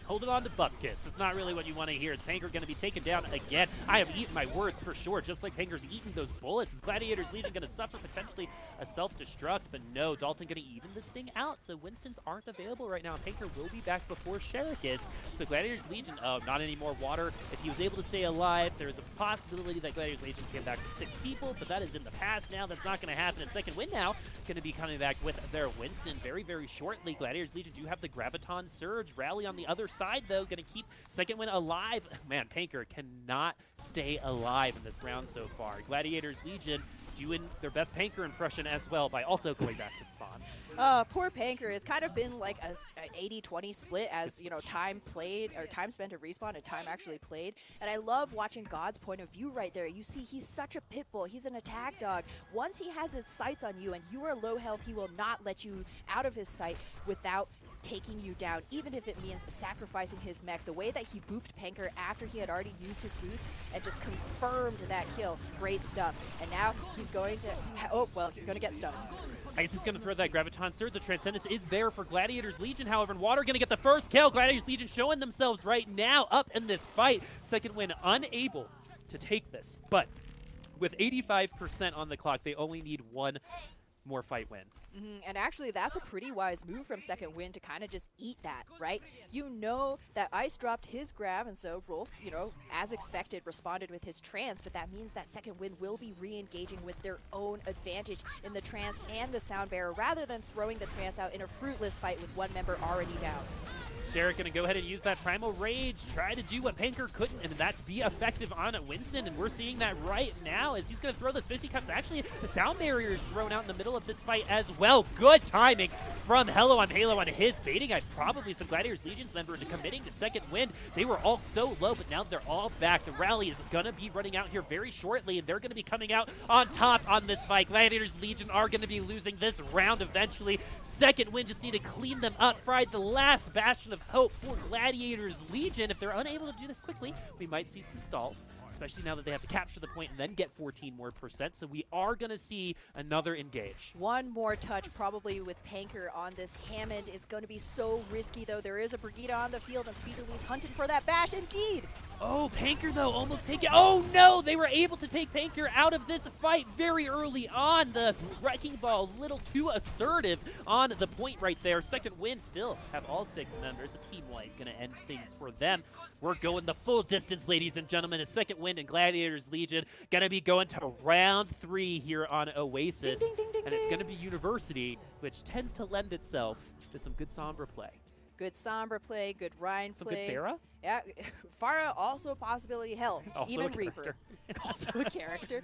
Holding on to Bupkis. That's not really what you want to hear. Is Panker going to be taken down again? I have eaten my words for sure, just like Panker's eaten those bullets. Is Gladiators Legion going to suffer potentially a self-destruct? But no, Dalton going to even this thing out. So Winstons aren't available right now. Panker will be back before Sherrick is. So Gladiators Legion, oh, not any more water. If he was able to stay alive, there's a possibility that Gladiators Legion came back with 6 people, but that is in the past now. That's not going to happen. A second win now going to be coming back with their Winston very, very shortly. Gladiators Legion do have the Graviton Surge. Rally on the other side, though, going to keep second win alive. Man, Panker cannot stay alive in this round so far. Gladiators Legion doing their best Panker impression as well by also going back to spawn. Poor Panker. It's kind of been like an 80-20 split as, you know, time played or time spent at respawn and time actually played. And I love watching God's point of view right there. You see, he's such a pit bull. He's an attack dog. Once he has his sights on you and you are low health, he will not let you out of his sight without taking you down, even if it means sacrificing his mech. The way that he booped Panker after he had already used his boost and just confirmed that kill. Great stuff. And now he's going to, oh, well, he's going to get stunned. I guess he's going to throw that Graviton Surge. The Transcendence is there for Gladiators Legion, however, and Water going to get the first kill. Gladiators Legion showing themselves right now up in this fight. Second win unable to take this, but with 85% on the clock, they only need one more fight win. And actually, that's a pretty wise move from Second Wind to kind of just eat that, right? You know that Ice dropped his grab, and so Rolf, you know, as expected, responded with his trance, but that means that Second Wind will be re-engaging with their own advantage in the trance and the sound bearer, rather than throwing the trance out in a fruitless fight with one member already down. Sherrick going to go ahead and use that Primal Rage, try to do what Panker couldn't, and that's be effective on Winston, and we're seeing that right now as he's going to throw this 50 cups. Actually, the sound barrier is thrown out in the middle of this fight as well. Good timing from Hello on Halo on his baiting. Probably some Gladiators Legion's member into committing to second wind. They wwere all so low, but now they're all back. The rally is going to be running out here very shortly, and they're going to be coming out on top on this fight. Gladiators Legion are going to be losing this round eventually. Second wind just need to clean them up. Fried the last bastion of hope for Gladiators Legion. If they're unable to do this quickly, we might see some stalls, especially now that they have to capture the point and then get 14% more. So we are going to see another engage. One more touch probably with Panker on this Hammond. It's going to be so risky, though. There is a Brigitte on the field, and Speederly's hunting for that bash. Indeed! Oh, Panker, though, almost take it. Oh, no! They were able to take Panker out of this fight very early on. The Wrecking Ball a little too assertive on the point right there. Second Wind still have all 6 members. A team wipe going to end things for them. We're going the full distance, ladies and gentlemen. A Second Wind and Gladiators Legion going to be going to round 3 here on Oasis. Ding, ding, ding, and it's going to be University, which tends to lend itself to some good Sombra play. Good Sombra play, good Rhine some play. Good Pharah? Yeah, Pharah also a possibility. Hell, also even a Reaper. Also a character.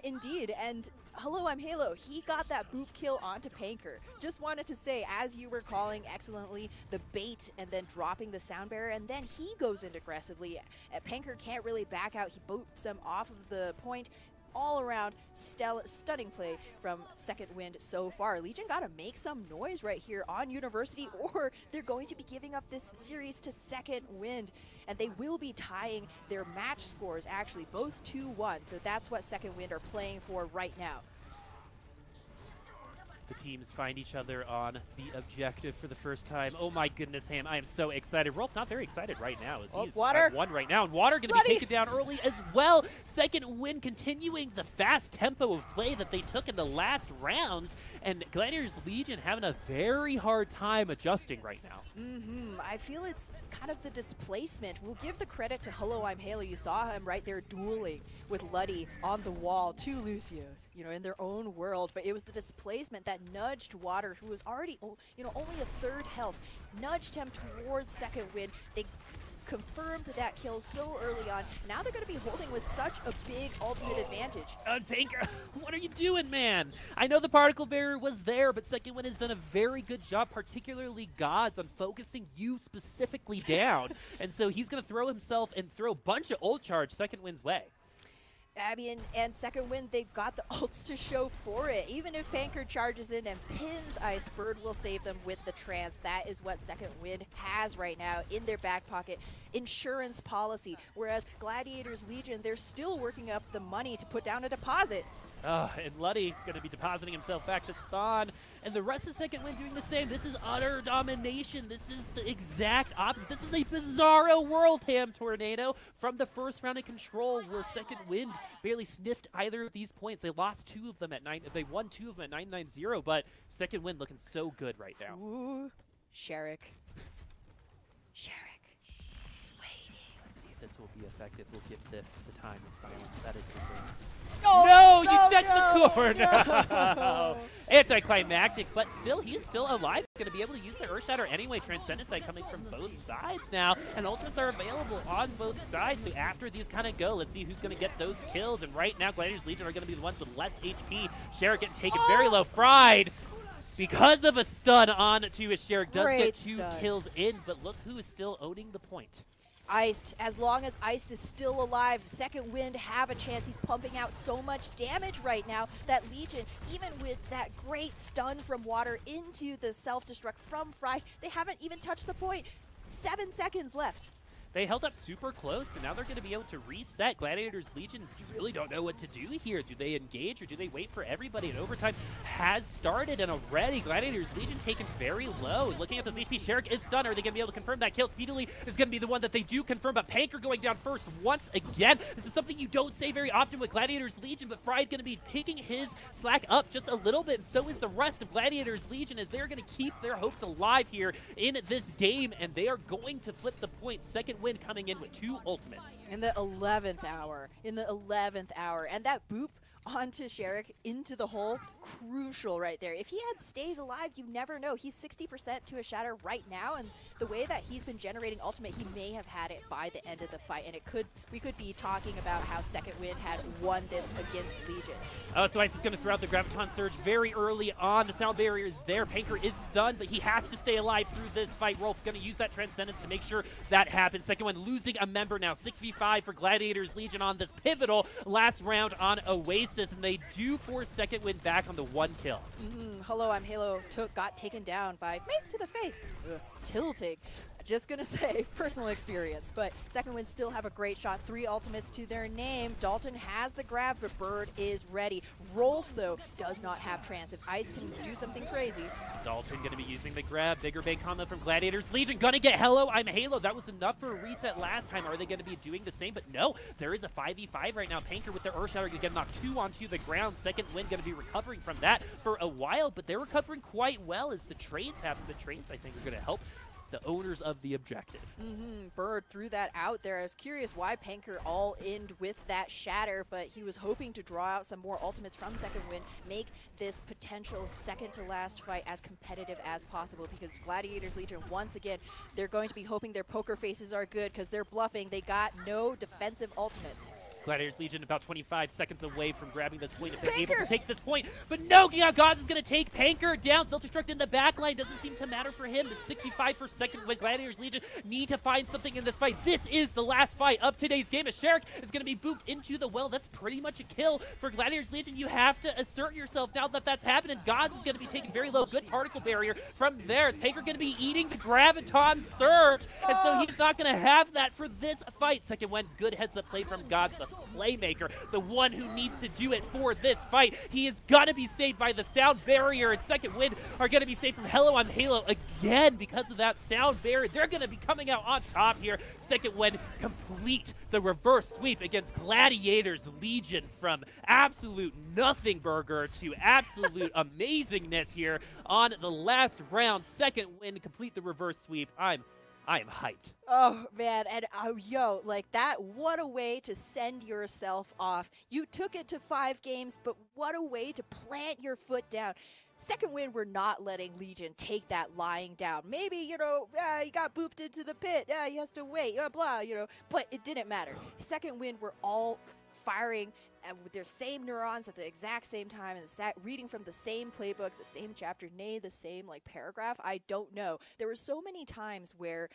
Indeed, and Hello, I'm Halo. He got that boop kill onto Panker. Just wanted to say, as you were calling excellently, the bait and then dropping the sound barrier, and then he goes in aggressively. Panker can't really back out. He boops him off of the point. All around stunning play from Second Wind so far. Legion got to make some noise right here on University, or they're going to be giving up this series to Second Wind, and they will be tying their match scores, actually, both 2-1. So that's what Second Wind are playing for right now. The teams find each other on the objective for the first time. Oh my goodness, Ham, I am so excited. Rolf not very excited right now as he's at 1 right now. And Water going to be taken down early as well. Second Wind continuing the fast tempo of play that they took in the last rounds. And Gladiators Legion having a very hard time adjusting right now. I feel it's kind of the displacement. We'll give the credit to Hello, I'm Halo. You saw him right there dueling with Luddy on the wall. 2 Lucios, you know, in their own world. But it was the displacement that nudged Water, who was already, you know, only a 3rd health, nudged him towards Second Wind. They confirmed that kill so early on. Now they're going to be holding with such a big ultimate advantage. Panker, what are you doing, man? I know the particle barrier was there, but Second Wind has done a very good job, particularly Gods, on focusing you specifically down. And so he's going to throw himself and throw a bunch of ult charge Second Wind's way. I mean, and second wind, they've got the ults to show for it. Even if Panker charges in and pins Ice, Bird will save them with the trance. That is what second wind has right now in their back pocket. Insurance policy. Whereas Gladiators Legion, they're still working up the money to put down a deposit. And Luddy going to be depositing himself back to spawn. And the rest of second wind doing the same. This is utter domination. This is the exact opposite. This is a bizarro world, HamTornado, from the first round of control where second wind barely sniffed either of these points. They lost 2 of them at 9. They won 2 of them at 9-9-0, but second wind looking so good right now. Ooh, Sherrick. Sherrick is waiting. Let's see if this will be effective. We'll give this the time and silence that it deserves. No, you checked the corner. No. Anticlimactic, but still, he's still alive. Going to be able to use the Earthshatter anyway. Transcendence Sight coming from both sides now, and ultimates are available on both sides. So after these kind of go, let's see who's going to get those kills. And right now, Gladiators Legion are going to be the ones with less HP. Sherrick getting taken very low. Fried because of a stun on to his Sherrick. Does get 2 kills in, but look who is still owning the point. Iced, as long as Iced is still alive, second wind have a chance. He's pumping out so much damage right now that Legion, even with that great stun from water into the self-destruct from Fried, they haven't even touched the point. 7 seconds left. They held up super close, and now they're going to be able to reset. Gladiators Legion really don't know what to do here. Do they engage, or do they wait for everybody? And overtime has started, and already Gladiators Legion taken very low. Looking at this HP, Sherrick is done. Are they going to be able to confirm that kill? Speedily is going to be the one that they do confirm, but Panker going down first once again. This is something you don't say very often with Gladiators Legion, but Fried going to be picking his slack up just a little bit, and so is the rest of Gladiators Legion, as they're going to keep their hopes alive here in this game, and they are going to flip the point. Second wind coming in with 2 ultimates. In the 11th hour. And that boop onto Sherrick into the hole, crucial right there. If he had stayed alive, you never know. He's 60% to a shatter right now, and the way that he's been generating ultimate, he may have had it by the end of the fight, and we could be talking about how second wind had won this against Legion. Oh, so Ice is going to throw out the Graviton Surge very early on. The sound barrier is there. Panker is stunned, but he has to stay alive through this fight. Rolf going to use that Transcendence to make sure that happens. Second one losing a member now. 6v5 for Gladiators Legion on this pivotal last round on Oasis, and they do force second wind back on the 1 kill. Hello, I'm Halo. Got taken down by mace to the face. Tilting. Just gonna say, personal experience, but second wind still have a great shot. 3 ultimates to their name. Dalton has the grab, but Bird is ready. Rolf, though, does not have trance. If Ice can do something crazy. Dalton gonna be using the grab. Bigger bang combo from Gladiators Legion. Gonna get Hello, I'm Halo. That was enough for a reset last time. Are they gonna be doing the same? But no, there is a 5v5 right now. Panker with the Earthshatter gonna get knocked 2 onto the ground. Second wind gonna be recovering from that for a while, but they're recovering quite well as the trades happen. The trades, I think, are gonna help the owners of the objective. Bird threw that out there. I was curious why Panker all in with that shatter, but he was hoping to draw out some more ultimates from second wind, make this potential second to last fight as competitive as possible, because Gladiators Legion, once again, they're going to be hoping their poker faces are good because they're bluffing. They got no defensive ultimates. Gladiators Legion about 25 seconds away from grabbing this point if they're able to take this point. But no, Gods is going to take Panker down. Self-destruct in the back line doesn't seem to matter for him. It's 65 for second when Gladiators Legion need to find something in this fight. This is the last fight of today's game. As Sherrick is going to be booped into the well. That's pretty much a kill for Gladiators Legion. You have to assert yourself now that that's happening. Gods is going to be taking very low. Good particle barrier from there. Is Panker going to be eating the Graviton Surge? And so he's not going to have that for this fight. Second one, good heads-up play from Gods. The playmaker, the one who needs to do it for this fight. He is going to be saved by the sound barrier, and second wind are going to be saved from Hello on Halo again because of that sound barrier. They're going to be coming out on top here. Second wind complete the reverse sweep against Gladiators Legion from absolute nothing burger to absolute amazingness here on the last round. Second wind complete the reverse sweep. I am hyped. Oh, man, and like that, what a way to send yourself off. You took it to 5 games, but what a way to plant your foot down. Second wind, we're not letting Legion take that lying down. Maybe, you got booped into the pit. Yeah, he has to wait, blah, but it didn't matter. Second wind, we're all firing with their same neurons at the exact same time and reading from the same playbook, the same chapter, nay, the same paragraph. I don't know. There were so many times where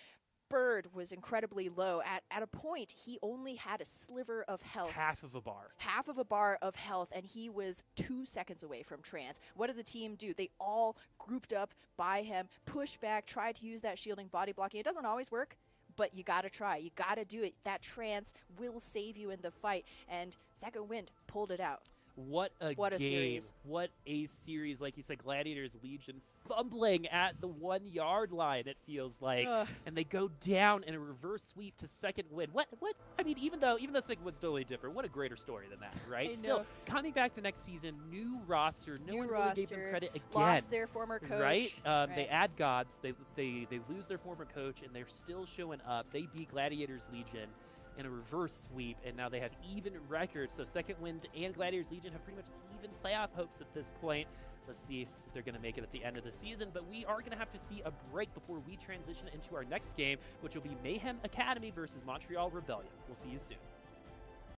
Bird was incredibly low. At a point, he only had a sliver of health. Half of a bar. Half of a bar of health, and he was 2 seconds away from trans. What did the team do? They all grouped up by him, pushed back, tried to use that shielding body blocking. It doesn't always work, but you gotta try. You gotta do it. That trance will save you in the fight, and Second Wind pulled it out. What a game. Series. What a series. Like you said, Gladiators Legion fumbling at the 1 yard line, it feels like. And they go down in a reverse sweep to Second Wind. What I mean, even though Second Wind's totally different, what a greater story than that, right? Still coming back the next season, new roster, no one really gave them credit again. Lost their former coach. Right? They add gods, they lose their former coach, and they're still showing up. They beat Gladiators Legion in a reverse sweep, and now they have even records. So Second Wind and Gladiators Legion have pretty much even playoff hopes at this point. Let's see if they're going to make it at the end of the season, but we are going to have to see a break before we transition into our next game, which will be Mayhem Academy versus Montreal Rebellion. We'll see you soon.